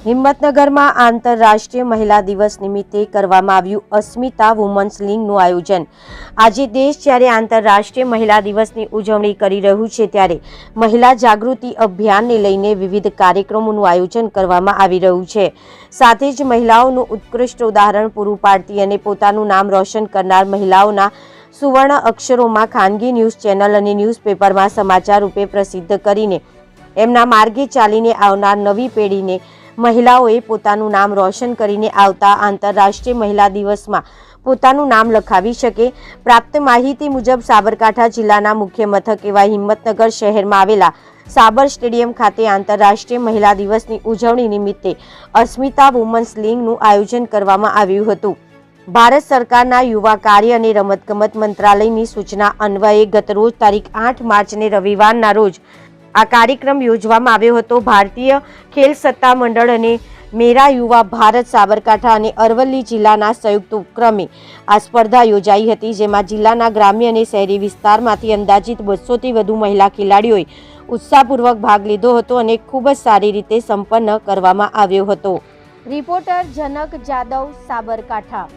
હિંમતનગરમાં આંતરરાષ્ટ્રીય મહિલા દિવસ નિમિત્તે કરવામાં આવ્યું અસ્મિતા વુમન્સ લીગનું આયોજન। આજે દેશ જ્યારે આંતરરાષ્ટ્રીય મહિલા દિવસની ઉજવણી કરી રહ્યું છે ત્યારે મહિલા જાગૃતિ અભિયાનને લઈને વિવિધ કાર્યક્રમોનું આયોજન કરવામાં આવી રહ્યું છે। સાથે જ મહિલાઓનું ઉત્કૃષ્ટ ઉદાહરણ પૂરું પાડતી અને પોતાનું નામ રોશન કરનાર મહિલાઓના સુવર્ણ અક્ષરોમાં ખાનગી ન્યૂઝ ચેનલ અને ન્યૂઝપેપરમાં સમાચાર રૂપે પ્રસિદ્ધ કરીને એમના માર્ગે ચાલીને આવનાર નવી પેઢીને મહિલાઓએ પોતાનું નામ રોશન કરીને આવતા આંતરરાષ્ટ્રીય મહિલા દિવસમાં પોતાનું નામ લખાવી શકે। પ્રાપ્ત માહિતી મુજબ સાબરકાંઠા જિલ્લાના મુખ્ય મથક એવા હિંમતનગર શહેરમાં આવેલા સાબર સ્ટેડિયમ ખાતે આંતરરાષ્ટ્રીય મહિલા દિવસની ઉજવણી નિમિત્તે અસ્મિતા વુમન્સ લીગનું આયોજન કરવામાં આવ્યું હતું। ભારત સરકારના યુવા કાર્ય અને રમતગમત મંત્રાલયની સૂચના અન્વયે ગતરોજ તારીખ 8 માર્ચને રવિવારના રોજ આ કાર્યક્રમ યોજવામાં આવ્યો હતો। ભારતીય ખેલ સત્તા મંડળ અને મેરા યુવા ભારત સાબરકાંઠા અને અરવલ્લી જિલ્લાના સંયુક્ત ઉપક્રમે આ સ્પર્ધા યોજાઈ હતી, જેમાં જિલ્લાના ગ્રામ્ય અને શહેરી વિસ્તારમાંથી અંદાજિત 200થી વધુ મહિલા ખેલાડીઓએ ઉત્સાહપૂર્વક ભાગ લીધો હતો અને ખૂબ જ સારી રીતે સંપન્ન કરવામાં આવ્યો હતો। રિપોર્ટર જનક જાદવ, સાબરકાંઠા।